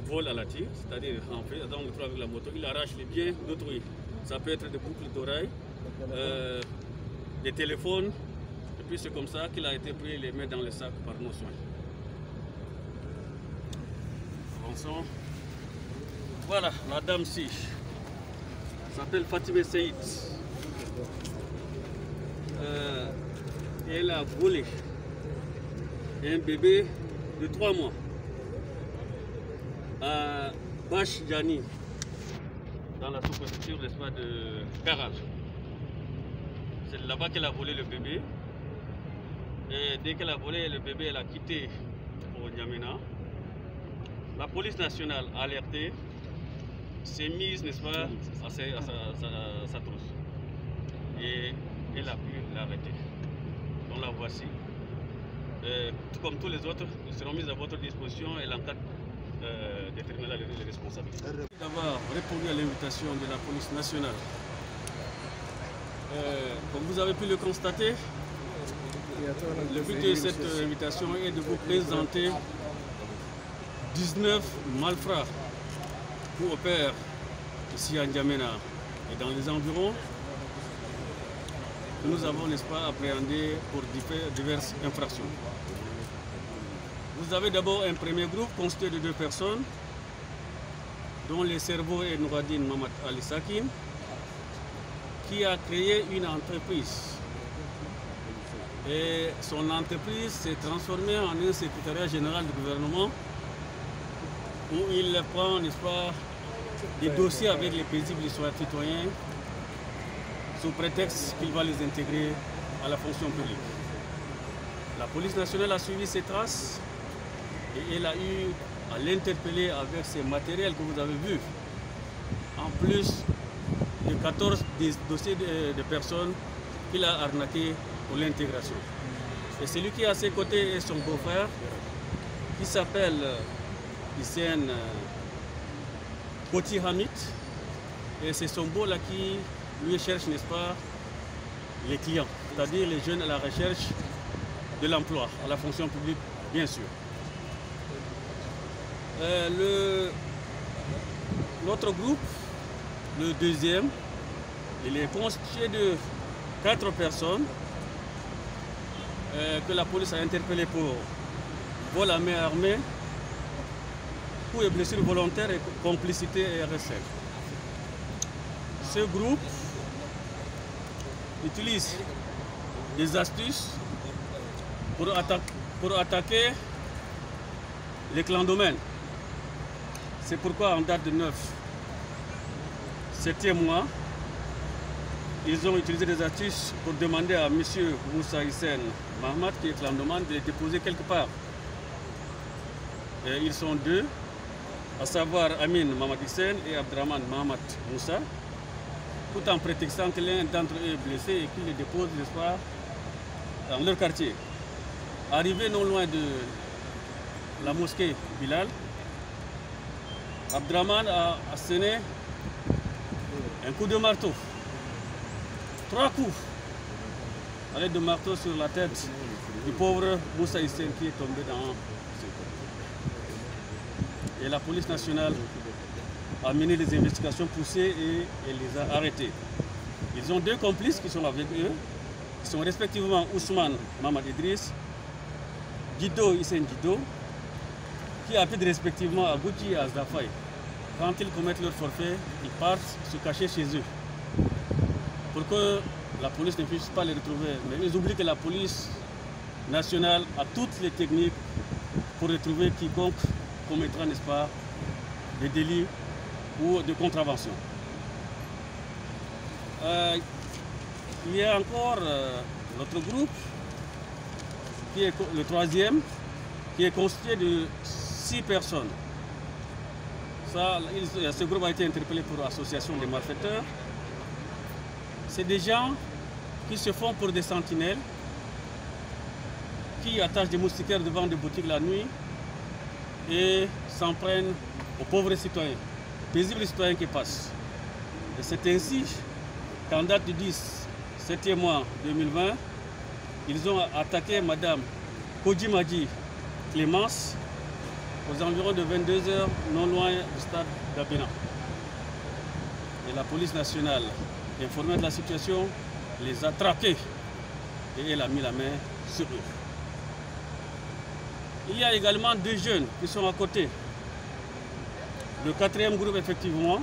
vole à la tire, c'est-à-dire en fait, dans le avec la moto, il arrache les biens d'autrui. Ça peut être des boucles d'oreilles, des téléphones, et puis c'est comme ça qu'il a été pris et les met dans le sac par nos soins. Avançons. Voilà, la dame-ci s'appelle Fatimé Saïd. Elle a volé un bébé de 3 mois à Bache Djani, dans la sous-préfecture de Karal. C'est là-bas qu'elle a volé le bébé. Et dès qu'elle a volé le bébé, elle a quitté pour N'Djamena. La police nationale a alerté, s'est mise, n'est-ce pas, à sa trousse. Et elle a pu l'arrêter. Donc la voici. Tout comme tous les autres, ils seront mis à votre disposition et l'enquête déterminera les responsabilités. D'avoir répondu à l'invitation de la police nationale. Comme vous avez pu le constater, le but de cette invitation est de vous présenter 19 malfrats qui opèrent ici à N'Djamena et dans les environs, que nous avons, n'est-ce pas, appréhendé pour diverses infractions. Vous avez d'abord un premier groupe constitué de 2 personnes, dont le cerveau est Nouradine Mamad Ali Sakin, qui a créé une entreprise. Et son entreprise s'est transformée en un secrétariat général du gouvernement où il prend, n'est-ce pas, des dossiers avec les paisibles citoyens sous prétexte qu'il va les intégrer à la fonction publique. La police nationale a suivi ses traces et elle a eu à l'interpeller avec ces matériels que vous avez vus, en plus de 14 dossiers de personnes qu'il a arnaqués pour l'intégration. Et celui qui est à ses côtés est son beau-frère, qui s'appelle Hissène Koti Hamid. Et c'est son beau là qui lui cherche, n'est-ce pas, les clients, c'est-à-dire les jeunes à la recherche de l'emploi, à la fonction publique, bien sûr. Notre groupe, le deuxième, il est constitué de 4 personnes que la police a interpellées pour vol à main armée, coups et blessures volontaires et complicité et RSL. Ce groupe utilise des astuces pour attaquer les clandomènes. C'est pourquoi en date de 7e mois, ils ont utilisé des astuces pour demander à M. Moussa Hissène Mahmoud, qui est clandomane, de les déposer quelque part. Et ils sont 2, à savoir Amin Mamad Hissène et Abdraman Mahamad Moussa, tout en prétextant que l'un d'entre eux est blessé et qu'ils les déposent, n'est-ce pas, dans leur quartier. Arrivé non loin de la mosquée Bilal, Abdraman a asséné un coup de marteau. 3 coups à l'aide de marteau sur la tête du pauvre Moussa Hissène qui est tombé dans ce corps. Et la police nationale a mené des investigations poussées et elle les a arrêtés. Ils ont 2 complices qui sont avec eux, qui sont respectivement Ousmane Mamad Idriss, Guido Hissène Guido, qui habitent respectivement à Gouti et à Zafai. Quand ils commettent leur forfait, ils partent se cacher chez eux, pour que la police ne puisse pas les retrouver. Mais ils oublient que la police nationale a toutes les techniques pour retrouver quiconque commettra, n'est-ce pas, des délits ou de contravention. Il y a encore notre groupe, qui est le 3e, qui est constitué de 6 personnes. Ce groupe a été interpellé pour association des malfaiteurs. C'est des gens qui se font pour des sentinelles, qui attachent des moustiquaires devant des boutiques la nuit et s'en prennent aux pauvres citoyens, aux paisibles citoyens qui passent. Et c'est ainsi qu'en date du 7e mois 2020, ils ont attaqué Madame Kodjimadji Clémence, aux environs de 22 h, non loin du stade d'Abidjan. Et la police nationale, informée de la situation, les a traqués et elle a mis la main sur eux. Il y a également 2 jeunes qui sont à côté. Le 4e groupe, effectivement,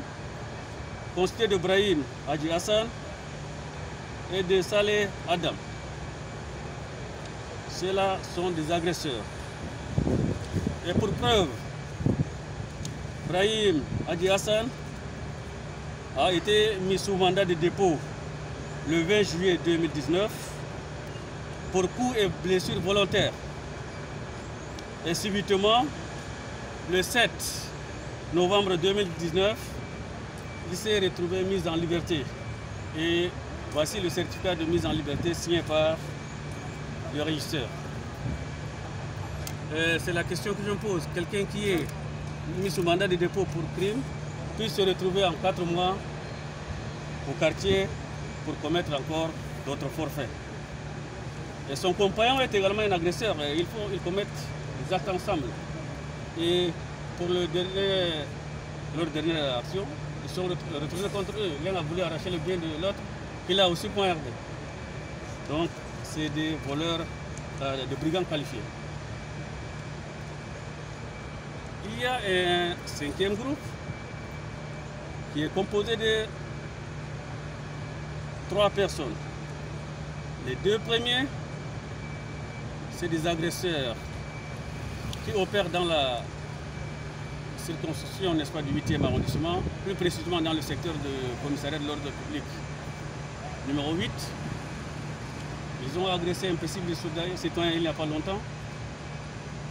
constitué de Brahim Hadji Hassan et de Saleh Adam. Ceux-là sont des agresseurs. Et pour preuve, Brahim Hadji Hassan a été mis sous mandat de dépôt le 20 juillet 2019 pour coups et blessures volontaires. Et subitement, le 7 novembre 2019, il s'est retrouvé mis en liberté. Et voici le certificat de mise en liberté signé par le régisseur. C'est la question que je me pose. Quelqu'un qui est mis sous mandat de dépôt pour crime puisse se retrouver en 4 mois au quartier pour commettre encore d'autres forfaits. Et son compagnon est également un agresseur. Ils commettent des actes ensemble. Et pour leur dernière action, ils sont retrouvés contre eux. L'un a voulu arracher le bien de l'autre, il a aussi poignardé. Donc, c'est des voleurs, de brigands qualifiés. Il y a un 5e groupe qui est composé de 3 personnes. Les 2 premiers, c'est des agresseurs qui opèrent dans la circonscription, n'est-ce pas, du 8e arrondissement, plus précisément dans le secteur du commissariat de l'ordre public numéro 8. Ils ont agressé un paisible citoyen il n'y a pas longtemps,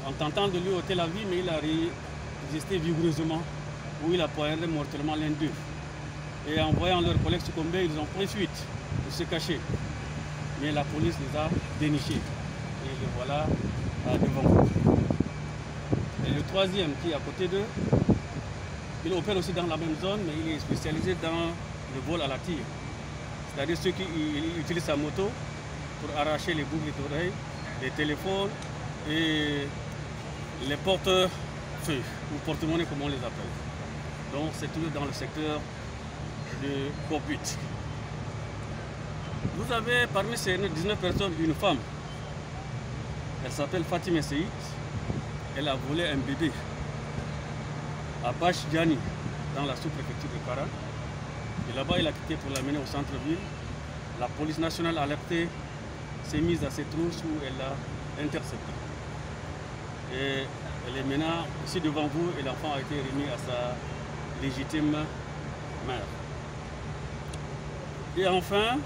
en tentant de lui ôter la vie, mais il a résisté vigoureusement, où il a poignardé mortellement l'un d'eux. Et en voyant leurs collègues succomber, ils ont pris fuite pour se cacher. Mais la police les a dénichés. Et les voilà devant vous. Et le 3e qui est à côté d'eux, il opère aussi dans la même zone, mais il est spécialisé dans le vol à la tire. C'est-à-dire ceux qui utilisent sa moto pour arracher les boucles d'oreilles, les téléphones et les porte-feux ou porte-monnaie comme on les appelle. Donc c'est toujours dans le secteur de Coput. Vous avez parmi ces 19 personnes une femme. Elle s'appelle Fatima Seïd. Elle a volé un bébé à Bachdiani, dans la sous-préfecture de Kara. Et là-bas, il a quitté pour l'amener au centre-ville. La police nationale alertée s'est mise à ses trousses où elle l'a interceptée. Et elle est maintenant ici devant vous et l'enfant a été remis à sa légitime mère. Et enfin,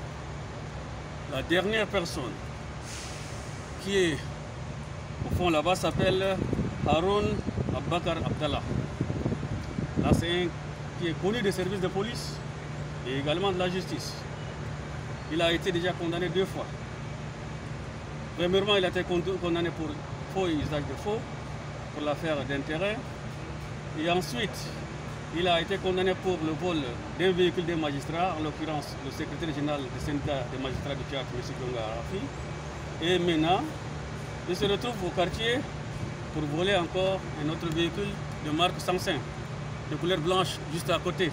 la dernière personne qui est au fond là-bas s'appelle Haroun Abakar Abdallah. Là, c'est un qui est connu des services de police et également de la justice. Il a été déjà condamné 2 fois. Premièrement, il a été condamné pour faux et usage de faux, pour l'affaire d'intérêt. Et ensuite, il a été condamné pour le vol d'un véhicule des magistrats, en l'occurrence le secrétaire général du syndicat des magistrats du théâtre, M. Gonga Arafi. Et maintenant, il se retrouve au quartier pour voler encore un autre véhicule de marque Sansin, de couleur blanche, juste à côté.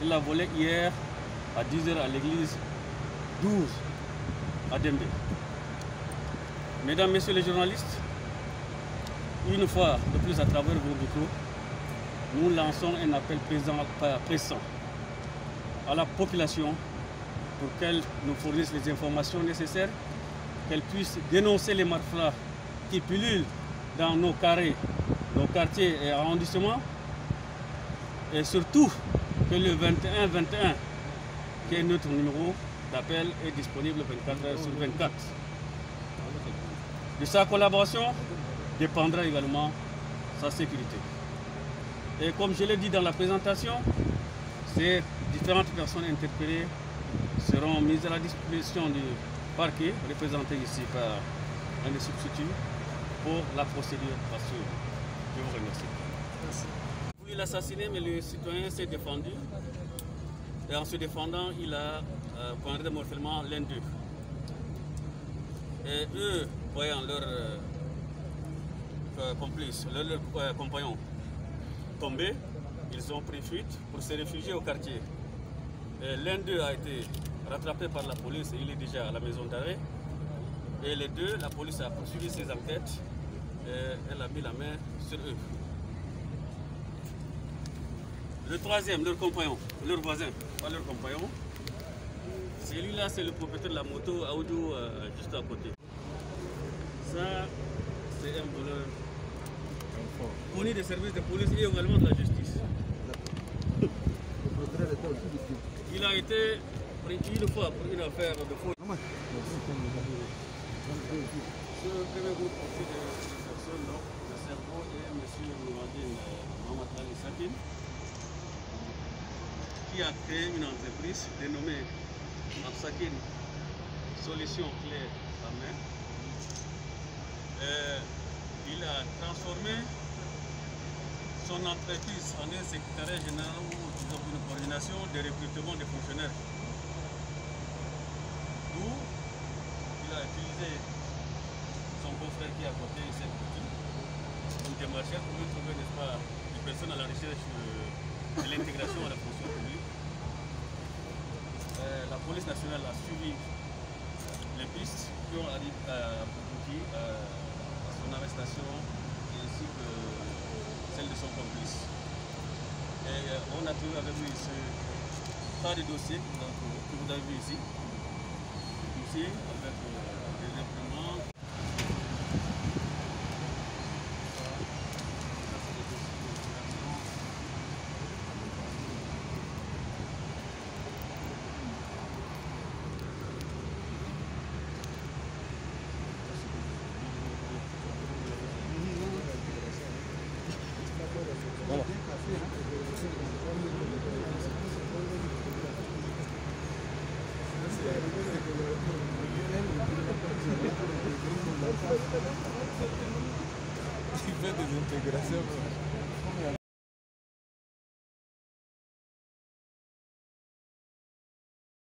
Il l'a volé hier à 10 h à l'église 12 à Dembé. Mesdames, Messieurs les journalistes, une fois de plus à travers vos micros, nous lançons un appel pressant à la population pour qu'elle nous fournisse les informations nécessaires, qu'elle puisse dénoncer les malfrats qui pullulent dans nos carrés, nos quartiers et arrondissements, et surtout que le 21-21, qui est notre numéro d'appel, est disponible 24 h sur 24. De sa collaboration dépendra également sa sécurité. Et comme je l'ai dit dans la présentation, ces différentes personnes interpellées seront mises à la disposition du parquet, représenté ici par un des substituts, pour la procédure à suivre. Je vous remercie. Merci. Il voulait l'assassiner, mais le citoyen s'est défendu. Et en se défendant, il a poignardé mortellement l'un d'eux. Et eux, voyant leur complices, leurs compagnons tombés. Ils ont pris fuite pour se réfugier au quartier. L'un d'eux a été rattrapé par la police et il est déjà à la maison d'arrêt. Et les deux, la police a poursuivi ses enquêtes et elle a mis la main sur eux. Le troisième, leur compagnon, leur voisin, pas leur compagnon. Celui-là, c'est le propriétaire de la moto Aoudou juste à côté. Ça, c'est un voleur connu des services de police et également de la justice. Il a été pris une fois pour une affaire de faux. Ce premier groupe aussi de personnes, le cerveau et M. Noumadine Mohamed Ali Sakin, qui a créé une entreprise dénommée Absakin Solution Clé à main. Il a transformé son entreprise en un secrétariat général ou une coordination de recrutement des fonctionnaires. D'où il a utilisé son beau-frère qui est à côté, il s'est une démarche pour lui trouver, n'est-ce pas, des personnes à la recherche de l'intégration à la fonction publique. La police nationale a suivi les pistes qui ont abouti à son arrestation ainsi que celle de son complice. Et on a trouvé avec lui ce tas de dossiers que vous avez vu ici. Ici, avec des imprimantes. Voilà. Il fait des intégrations.